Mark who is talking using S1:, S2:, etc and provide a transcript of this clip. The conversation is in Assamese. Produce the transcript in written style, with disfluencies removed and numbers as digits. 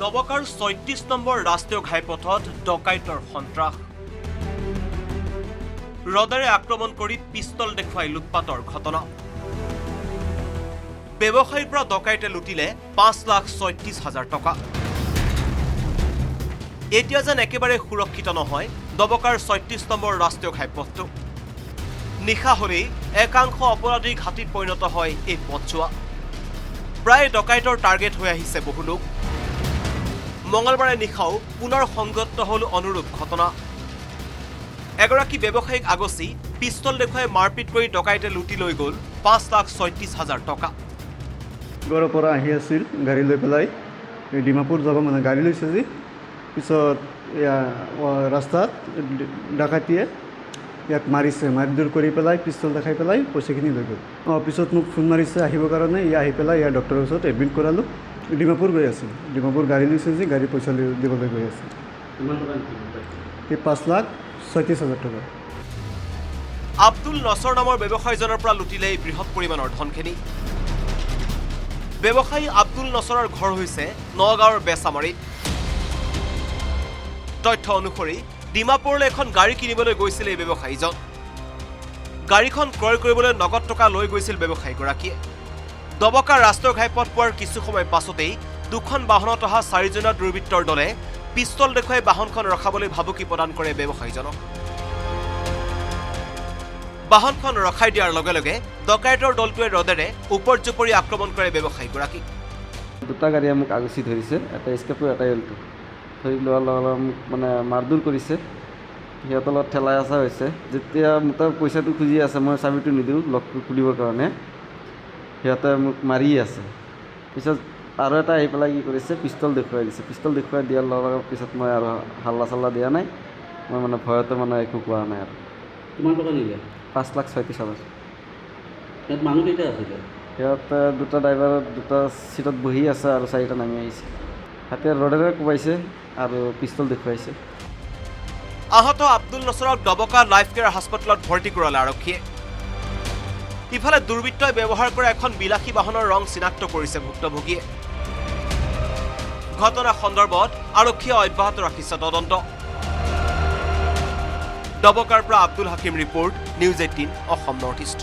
S1: দবকাৰ ৩৬ নম্বৰ ৰাষ্ট্ৰীয় ঘাইপথত ডকাইতৰ সন্ত্ৰাস ৰডেৰে আক্ৰমণ কৰি পিস্তল দেখুৱাই লুটপাটৰ ঘটনা ব্যৱসায়ীৰ পৰা ডকাইতে লুটিলে ৫,৩৬,০০০ টকা এতিয়া যেন একেবাৰে সুৰক্ষিত নহয় দবকাৰ ৩৬ নম্বৰ ৰাষ্ট্ৰীয় ঘাইপথটো নিশা হলেই একাংশ অপৰাধীৰ ঘাটিত পৰিণত হয় এই পথছোৱা প্ৰায় ডকাইতৰ টাৰ্গেট হৈ আহিছে বহু লোক মঙলবাৰে নিশাও পুনৰ সংগত হল অনুৰূপ ঘটনা এগৰাকী ব্যৱসায়িক আগচি পিস্তল দেখুৱাই মাৰপিট কৰি ডকাইতে লুটি লৈ গ'ল ৫,৩৬,০০০ টকা
S2: গড়ৰ পৰা আহি আছিল গাড়ী লৈ পেলাই ডিমাপুৰ যাব মানে গাড়ী লৈছে যে পিছত ৰাস্তাত ডাকাতিয়ে ইয়াক মাৰিছে মাৰধৰ কৰি পেলাই পিস্তল দেখাই পেলাই পইচাখিনি লৈ গ'ল পিছত মোক ফোন মাৰিছে আহিবৰ কাৰণে আহি পেলাই ইয়াৰ ডক্টৰৰ ওচৰত এডমিট কৰালোঁ ডিমাপুৰ গৈ আছিল ডিমাপুৰ গাড়ী লৈছে যে গাড়ী পইচা দিবলৈ গৈ আছে এই ৫,৩৬,০০০ টকা
S1: আব্দুল নছৰ নামৰ ব্যৱসায়ীজনৰ পৰা লুটিলে এই বৃহৎ পৰিমাণৰ ধনখিনি ব্যৱসায়ী আব্দুল নছৰৰ ঘৰ হৈছে নগাঁৱৰ বেচামাৰীত তথ্য অনুসৰি ডিমাপুৰলৈ এখন গাড়ী কিনিবলৈ গৈছিল এই ব্যৱসায়ীজন গাড়ীখন ক্ৰয় কৰিবলৈ নগদ টকা লৈ গৈছিল ব্যৱসায়ীগৰাকীয়ে দবকাৰ ৰাষ্ট্ৰীয় ঘাইপথ পোৱাৰ কিছু সময় পাছতেই দুখন বাহনত অহা ৪জনীয়া দুৰ্বৃত্তৰ দলে পিস্তল দেখুৱাই বাহনখন ৰখাবলৈ ভাবুকি প্ৰদান কৰে ব্যৱসায়ীজনক বাহনখন ৰখাই দিয়াৰ লগে লগে ডকাইতৰ দলটোৱে ৰডেৰে ওপৰজুপৰি আক্ৰমণ কৰে ব্যৱসায়ীগৰাকীক
S3: দুটা গাড়ীয়ে মোক আগচি ধৰিছে এটা স্কেপো এটা এলটো ধৰি লোৱাৰ লগে লগে মোক মানে মাৰধৰ কৰিছে সিহঁতৰ লগত ঠেলাই আছা হৈছে যেতিয়া মোৰ পইচাটো খুজি আছে মই চাবিটো নিদিওঁ লকটো খুলিবৰ কাৰণে সিহঁতে মোক মাৰি আছে পিছত আৰু এটা আহি পেলাই কি কৰিছে পিস্তল দেখুৱাই দিছে পিস্তল দেখুৱাই দিয়াৰ লগে লগে পিছত মই আৰু হাল্লা চাল্লা দিয়া নাই মই মানে ভয়তে মানে একো কোৱা নাই আৰু
S4: কিমান টকা নিলে
S3: ৫,৩৬,০০০
S4: মানুহ কেইটা আছিলে
S3: সিহঁতে দুটা ড্ৰাইভাৰ দুটা চিটত বহি আছে আৰু ৪টা নামি আহিছে হাতীয়ে ৰডেৰে কোবাইছে আৰু পিস্তল দেখুৱাইছে
S1: আহত আব্দুল নছৰক দবকা লাইফ কেয়াৰ হাস্পতালত ভৰ্তি কৰালে আৰক্ষীয়ে ইফালে দুৰ্বৃত্তই ব্যৱহাৰ কৰা এখন বিলাসী বাহনৰ ৰং চিনাক্ত কৰিছে ভুক্তভোগীয়ে ঘটনা সন্দৰ্ভত আৰক্ষীয়ে অব্যাহত ৰাখিছে তদন্ত দবকাৰ পৰা Abdul Hakim report news ১৮ Assam north east